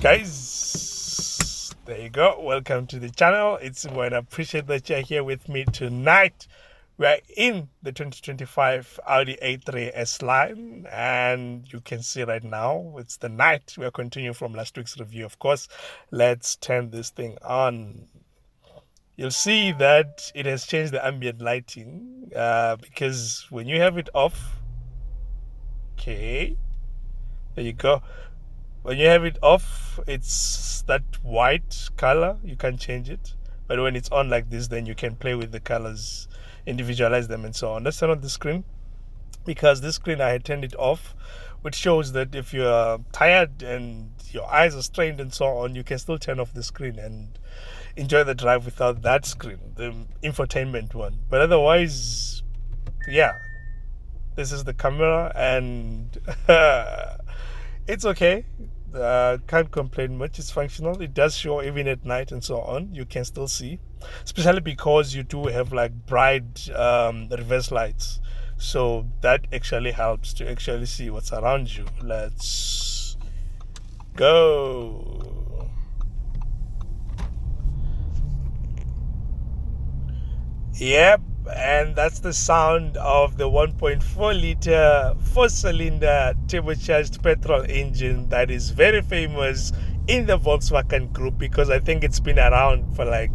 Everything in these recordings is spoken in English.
Guys, there you go. Welcome to the channel. It's when I appreciate that you're here with me tonight. We're in the 2025 Audi A3 S-Line, and you can see right now it's the night. We're continuing from last week's review, of course. Let's turn this thing on. You'll see that it has changed the ambient lighting because when you have it off, okay, there you go. When you have it off, it's that white color. You can't change it. But when it's on like this, then you can play with the colors, individualize them, and so on. Let's turn on the screen, because this screen I had turned it off, which shows that if you're tired and your eyes are strained and so on, you can still turn off the screen and enjoy the drive without that screen, the infotainment one. But otherwise, yeah, this is the camera, and it's okay. Can't complain much. It's functional. It does show even at night and so on. You can still see, especially because you do have like bright reverse lights, so that actually helps to actually see what's around you. Let's go. Yep, and that's the sound of the 1.4 liter 4-cylinder turbocharged petrol engine that is very famous in the Volkswagen group, because I think it's been around for like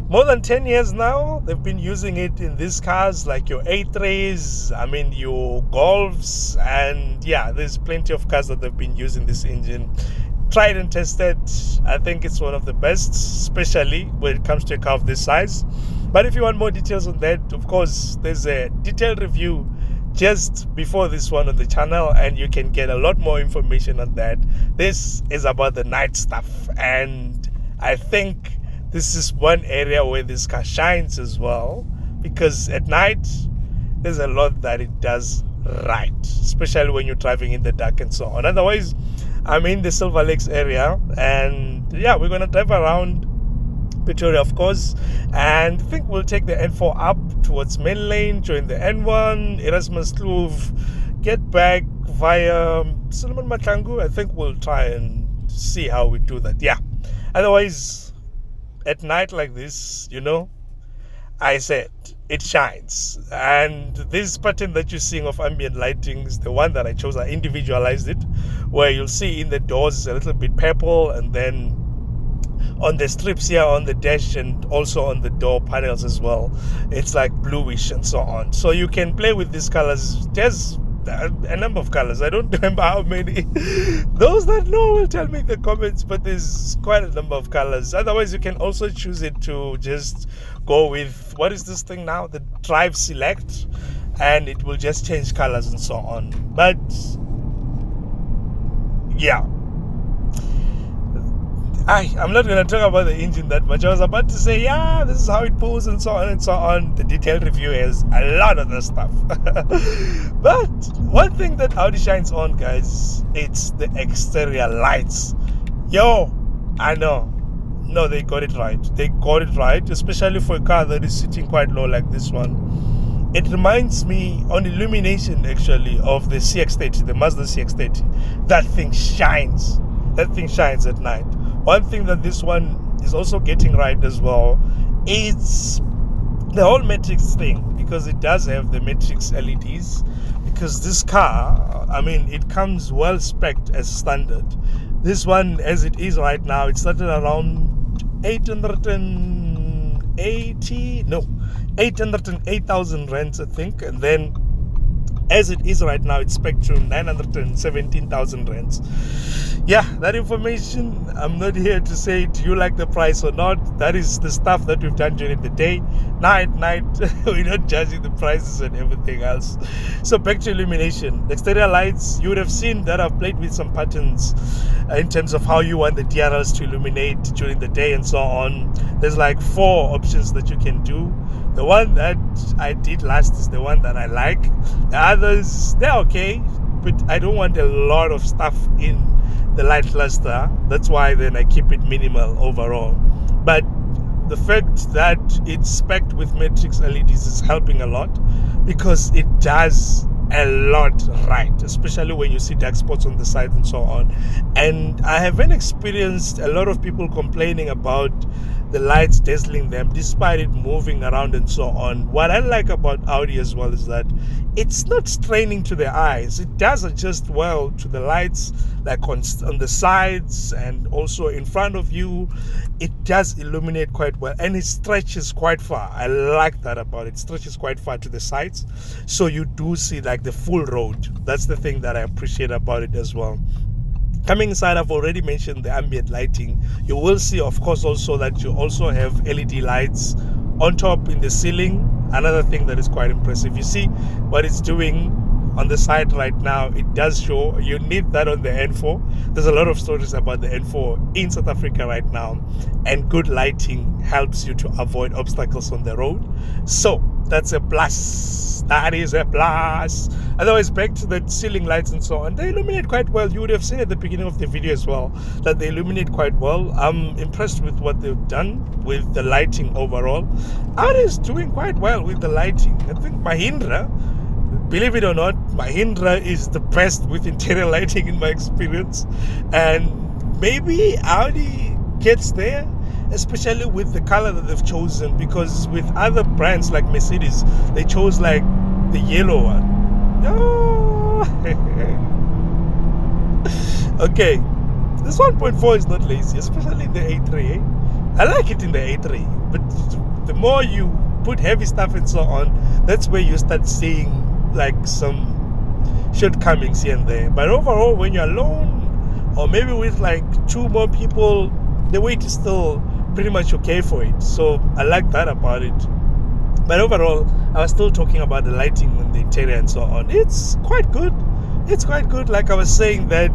more than 10 years now. They've been using it in these cars, like your A3s, I mean your Golfs, and yeah, there's plenty of cars that they've been using this engine. Tried and tested. I think it's one of the best, especially when it comes to a car of this size. But if you want more details on that, of course, there's a detailed review just before this one on the channel, and you can get a lot more information on that. This is about the night stuff, and I think this is one area where this car shines as well, because at night there's a lot that it does right, especially when you're driving in the dark and so on. Otherwise, I'm in the Silver Lakes area, and yeah, we're gonna drive around Pretoria, of course, and I think we'll take the N4 up towards Main Lane, join the N1, Erasmus Kloof, get back via Solomon Matlangu. I think we'll try and see how we do that. Yeah, otherwise, at night like this, you know, I said it shines. And this pattern that you're seeing of ambient lighting is the one that I chose. I individualized it, where you'll see in the doors is a little bit purple, and then on the strips here on the dash, and also on the door panels as well, it's like bluish and so on. So you can play with these colors. There's a number of colors. I don't remember how many. Those that know will tell me in the comments, but there's quite a number of colors. Otherwise, you can also choose it to just go with, what is this thing now, the drive select, and it will just change colors and so on. But yeah, I'm not going to talk about the engine that much. I was about to say, yeah, this is how it pulls and so on and so on. The detailed review has a lot of the stuff. But one thing that Audi shines on, guys, it's the exterior lights. Yo, I know. No, they got it right. They got it right, especially for a car that is sitting quite low like this one. It reminds me on illumination, actually, of the CX-30, the Mazda CX-30. That thing shines. That thing shines at night. One thing that this one is also getting right as well is the whole matrix thing, because it does have the matrix LEDs. Because this car, I mean, it comes well spec'd as standard. This one, as it is right now, it started around 808,000 rands, I think, and then as it is right now, it's spec to 917,000 rands. Yeah, that information, I'm not here to say, do you like the price or not? That is the stuff that we've done during the day. Now at night, we're not judging the prices and everything else. So back to illumination. The exterior lights, you would have seen that I've played with some patterns in terms of how you want the DRLs to illuminate during the day and so on. There's like 4 options that you can do. The one that I did last is the one that I like. The others, they're okay, but I don't want a lot of stuff in the light cluster. That's why then I keep it minimal overall. But the fact that it's spec'd with matrix LEDs is helping a lot, because it does a lot right, especially when you see dark spots on the side and so on. And I haven't experienced a lot of people complaining about the lights dazzling them despite it moving around and so on. What I like about Audi as well is that it's not straining to the eyes. It does adjust well to the lights, like on the sides and also in front of you. It does illuminate quite well, and it stretches quite far. I like that about it. It stretches quite far to the sides, so you do see like the full road. That's the thing that I appreciate about it as well. Coming inside, I've already mentioned the ambient lighting. You will see, of course, also that you also have LED lights on top in the ceiling. Another thing that is quite impressive. You see what it's doing on the side right now. It does show you need that on the N4. There's a lot of stories about the N4 in South Africa right now, and good lighting helps you to avoid obstacles on the road. So that's a plus. That is a plus. Otherwise, back to the ceiling lights and so on, they illuminate quite well. You would have seen at the beginning of the video as well that they illuminate quite well. I'm impressed with what they've done with the lighting overall. Audi is doing quite well with the lighting. I think Mahindra, believe it or not, Mahindra is the best with interior lighting in my experience. And maybe Audi gets there, especially with the color that they've chosen, because with other brands like Mercedes, they chose like the yellow one. Oh. Okay, this 1.4 is not lazy, especially in the A3. I like it in the A3, but the more you put heavy stuff and so on, that's where you start seeing like some shortcomings here and there. But overall, when you're alone, or maybe with like 2 more people, the weight is still pretty much okay for it. So I like that about it. But overall, I was still talking about the lighting and the interior and so on. It's quite good. It's quite good. Like I was saying, that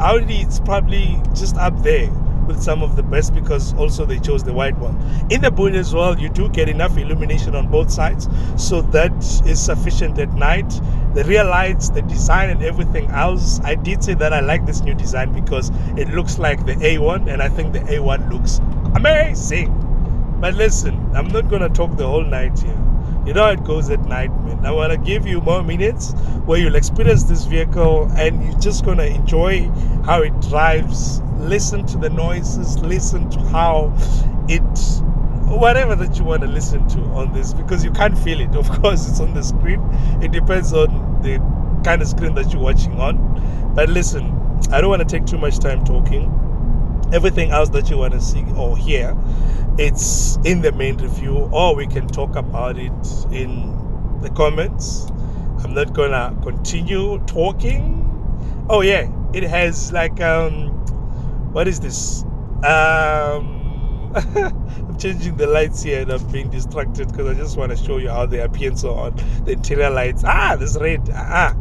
Audi, it's probably just up there with some of the best, because also they chose the white one. In the boot as well, you do get enough illumination on both sides, so that is sufficient at night. The rear lights, the design and everything else, I did say that I like this new design because it looks like the A1, and I think the A1 looks amazing. But listen, I'm not gonna talk the whole night here. You know how it goes at night, man. I want to give you more minutes where you'll experience this vehicle and you're just going to enjoy how it drives. Listen to the noises, listen to how it, whatever that you want to listen to on this, because you can't feel it. Of course, it's on the screen. It depends on the kind of screen that you're watching on. But listen, I don't want to take too much time talking. Everything else that you want to see or hear, it's in the main review, or we can talk about it in the comments. I'm not gonna continue talking. Oh yeah, it has like what is this? I'm changing the lights here and I'm being distracted because I just want to show you how they appear and so on. The interior lights. This red. Yeah.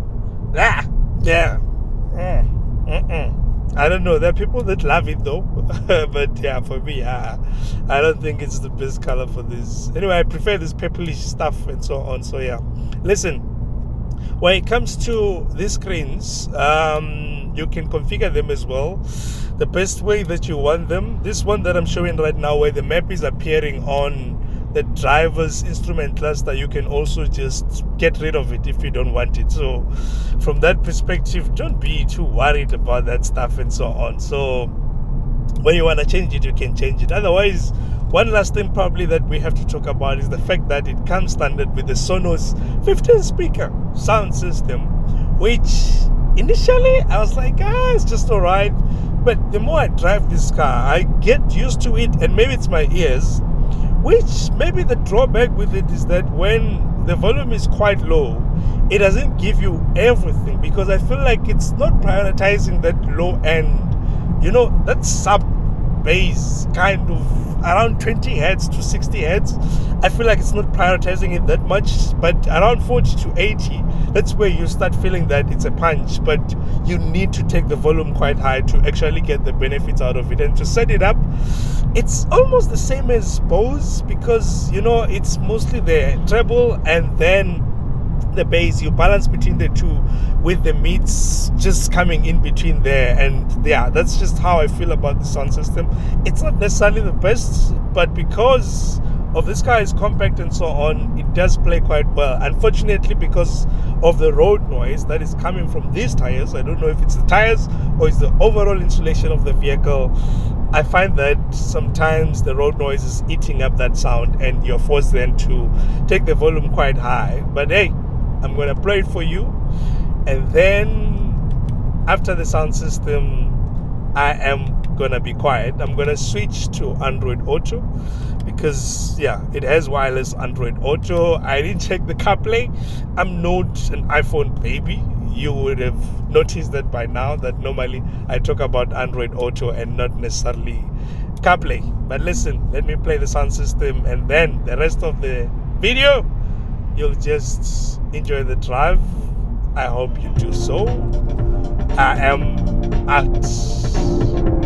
I don't know. There are people that love it though, but yeah, for me, I don't think it's the best color for this. Anyway, I prefer this purplish stuff and so on. So yeah, listen. When it comes to these screens, you can configure them as well. The best way that you want them. This one that I'm showing right now, where the map is appearing on the driver's instrument cluster, you can also just get rid of it if you don't want it. So from that perspective, don't be too worried about that stuff and so on. So when you want to change it, you can change it. Otherwise, one last thing probably that we have to talk about is the fact that it comes standard with the Sonos 15 speaker sound system, which initially I was like, it's just all right. But the more I drive this car, I get used to it, and maybe it's my ears, which maybe the drawback with it is that when the volume is quite low, it doesn't give you everything, because I feel like it's not prioritizing that low end, that sub bass kind of around 20 hertz to 60 hertz. I feel like it's not prioritizing it that much, but around 40 to 80, that's where you start feeling that it's a punch. But you need to take the volume quite high to actually get the benefits out of it. And to set it up, it's almost the same as Bose, because it's mostly the treble and then the bass. You balance between the two with the mids just coming in between there, and yeah, that's just how I feel about the sound system. It's not necessarily the best, but because of this car is compact and so on, it does play quite well. Unfortunately, because of the road noise that is coming from these tires. I don't know if it's the tires or it's the overall insulation of the vehicle. I find that sometimes the road noise is eating up that sound and you're forced then to take the volume quite high. But hey, I'm going to play it for you. And then after the sound system, I am going to be quiet. I'm going to switch to Android Auto because, yeah, it has wireless Android Auto. I didn't check the CarPlay. I'm not an iPhone baby. You would have noticed that by now, that normally I talk about Android Auto and not necessarily CarPlay. But listen, let me play the sound system, and then the rest of the video, you'll just enjoy the drive. I hope you do so. I am out.